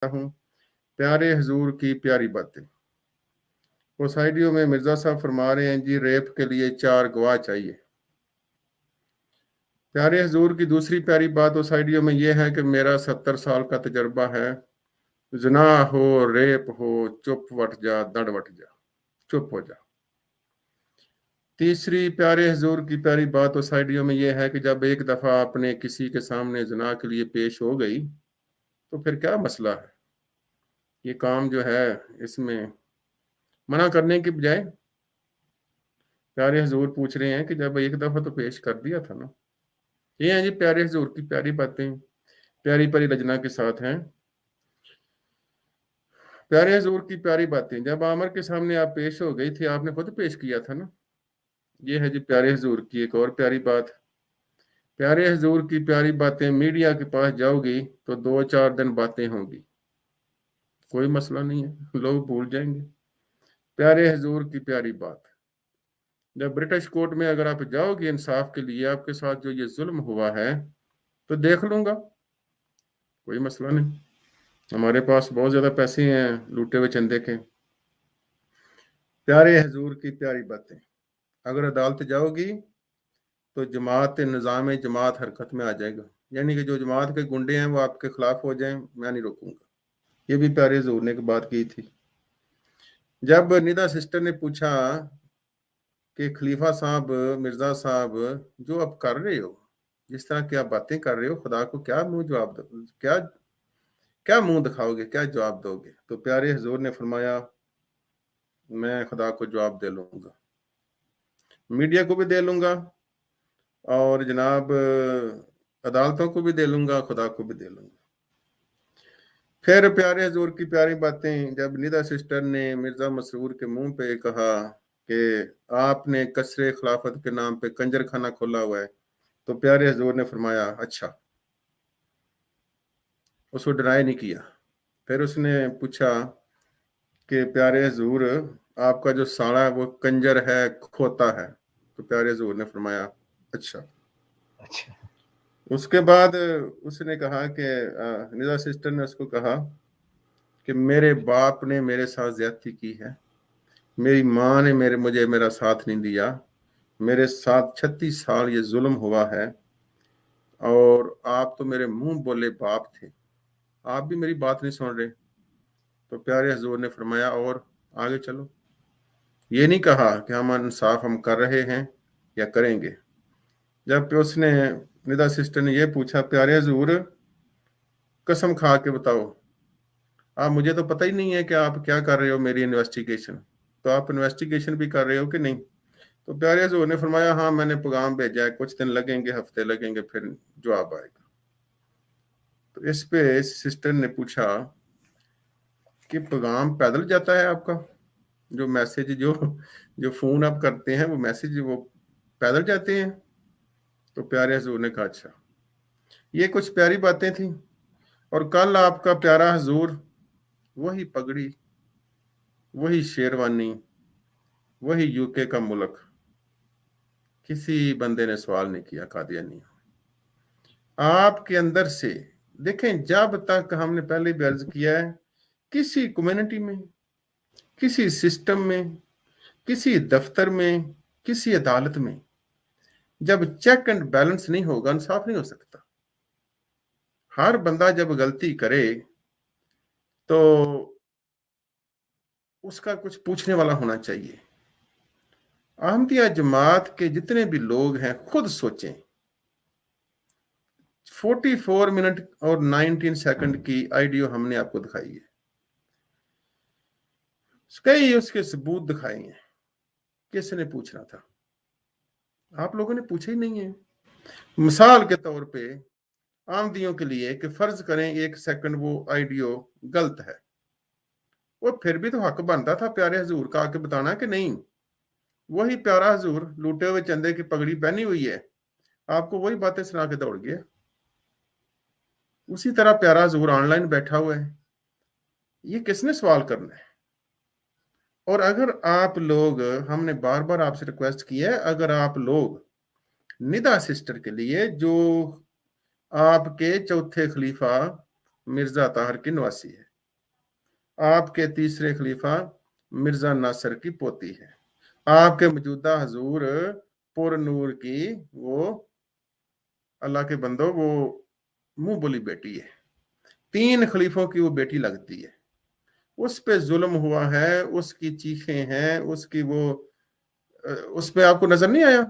हूँ। प्यारे हुजूर की प्यारी बातें। ओसाइडियो में मिर्जा साहब फरमा रहे हैं जी, रेप के लिए 4 गवाह चाहिए। प्यारे हुजूर की दूसरी प्यारी बात ओसाइडियो में यह है कि मेरा 70 साल का तजर्बा है। ज़िना हो, रेप हो, चुप वट जा, दड़ वट जा, चुप हो जा। तीसरी प्यारे हुजूर की प्यारी बात ओसाइडियो में यह है कि जब एक दफ़ा आपने किसी के सामने ज़िना के लिए पेश हो गई तो फिर क्या मसला है। ये काम जो है इसमें मना करने की बजाय प्यारे हुजूर पूछ रहे हैं कि जब एक दफ़ा तो पेश कर दिया था ना। ये हैं जी प्यारे हुजूर की प्यारी बातें, प्यारी प्यारी रचना के साथ हैं। प्यारे हुजूर की प्यारी बातें, जब आमर के सामने आप पेश हो गई थी, आपने खुद पेश किया था ना। ये है जी प्यारे हुजूर की एक और प्यारी बात। प्यारे हुजूर की प्यारी बातें, मीडिया के पास जाओगी तो 2-4 दिन बातें होंगी, कोई मसला नहीं है, लोग भूल जाएंगे। प्यारे हुजूर की प्यारी बात, जब ब्रिटिश कोर्ट में अगर आप जाओगे इंसाफ के लिए, आपके साथ जो ये जुल्म हुआ है तो देख लूंगा, कोई मसला नहीं। हमारे पास बहुत ज्यादा पैसे हैं लूटे हुए चंदे के। प्यारे हुजूर की प्यारी बातें, अगर अदालत जाओगी तो जमात निज़ाम जमात हरकत में आ जाएगा, यानी कि जो जमात के गुंडे हैं वो आपके खिलाफ हो जाएं, मैं नहीं रोकूंगा। ये भी प्यारे हुजूर ने बात की थी। जब निदा सिस्टर ने पूछा कि खलीफा साहब, मिर्जा साहब, जो आप कर रहे हो, जिस तरह की आप बातें कर रहे हो, खुदा को क्या मुंह जवाब दो, क्या क्या मुंह दिखाओगे, क्या जवाब दोगे। तो प्यारे हुजूर ने फरमाया, मैं खुदा को जवाब दे लूंगा, मीडिया को भी दे लूंगा, और जनाब अदालतों को भी दे लूंगा, खुदा को भी दे लूंगा। फिर प्यारे हुजूर की प्यारी बातें, जब निदा सिस्टर ने मिर्जा मसरूर के मुंह पे कहा कि आपने कसरे खिलाफत के नाम पे कंजर खाना खोला हुआ है, तो प्यारे हुजूर ने फरमाया अच्छा। उसको डिनाई नहीं किया। फिर उसने पूछा कि प्यारे हुजूर, आपका जो साड़ा है वो कंजर है, खोता है, तो प्यारे हुजूर ने फरमाया अच्छा। उसके बाद उसने कहा कि निदा सिस्टर ने उसको कहा कि मेरे बाप ने मेरे साथ ज्यादती की है, मेरी माँ ने मुझे मेरा साथ नहीं दिया, मेरे साथ 36 साल ये जुल्म हुआ है, और आप तो मेरे मुंह बोले बाप थे, आप भी मेरी बात नहीं सुन रहे। तो प्यारे हुजूर ने फरमाया और आगे चलो। ये नहीं कहा कि हम इंसाफ हम कर रहे हैं या करेंगे। जब उसने निदा सिस्टर ने ये पूछा, प्यारे हुजूर कसम खा के बताओ, आप, मुझे तो पता ही नहीं है कि आप क्या कर रहे हो मेरी इन्वेस्टिगेशन, तो आप इन्वेस्टिगेशन भी कर रहे हो कि नहीं। तो प्यारे हुजूर ने फरमाया हाँ, मैंने पैगाम भेजा है, कुछ दिन लगेंगे, हफ्ते लगेंगे, फिर जवाब आएगा। तो इस पे सिस्टर ने पूछा कि पैगाम पैदल जाता है आपका, जो मैसेज जो जो फोन आप करते हैं वो मैसेज वो पैदल जाते हैं। तो प्यारे हुजूर ने कहा अच्छा। ये कुछ प्यारी बातें थी। और कल आपका प्यारा हुजूर, वही पगड़ी, वही शेरवानी, वही यूके का मुल्क, किसी बंदे ने सवाल नहीं किया कादियानी आपके अंदर से। देखें, जब तक हमने पहले भी अर्ज किया है, किसी कम्युनिटी में, किसी सिस्टम में, किसी दफ्तर में, किसी अदालत में, जब चेक एंड बैलेंस नहीं होगा, इंसाफ नहीं हो सकता। हर बंदा जब गलती करे तो उसका कुछ पूछने वाला होना चाहिए। अहमदिया जमात के जितने भी लोग हैं, खुद सोचें, 44 मिनट और 19 सेकंड की ऑडियो हमने आपको दिखाई है, कई उसके सबूत दिखाए हैं। किसने पूछना था? आप लोगों ने पूछा ही नहीं है। मिसाल के तौर पे आमदियों के लिए कि फर्ज करें 1 सेकंड वो ऑडियो गलत है, वो फिर भी तो हक बनता था प्यारे हुजूर का आके बताना कि नहीं, वही प्यारा हुजूर लूटे हुए चंदे की पगड़ी पहनी हुई है, आपको वही बातें सुना के दौड़ गया। उसी तरह प्यारा हुजूर ऑनलाइन बैठा हुआ है, ये किसने सवाल करना है। और अगर आप लोग, हमने बार बार आपसे रिक्वेस्ट की है, अगर आप लोग निदा सिस्टर के लिए, जो आपके चौथे खलीफा मिर्जा ताहिर की नवासी है, آپ کے تیسرے خلیفہ مرزا ناصر کی پوتی ہے، آپ کے موجودہ حضور پر نور کی وہ اللہ کے بندو وہ منہ بولی بیٹی ہے، 3 خلیفوں کی وہ بیٹی لگتی ہے، اس پہ ظلم ہوا ہے، اس کی چیخیں ہیں، اس کی وہ اس پہ آپ کو نظر نہیں آیا؟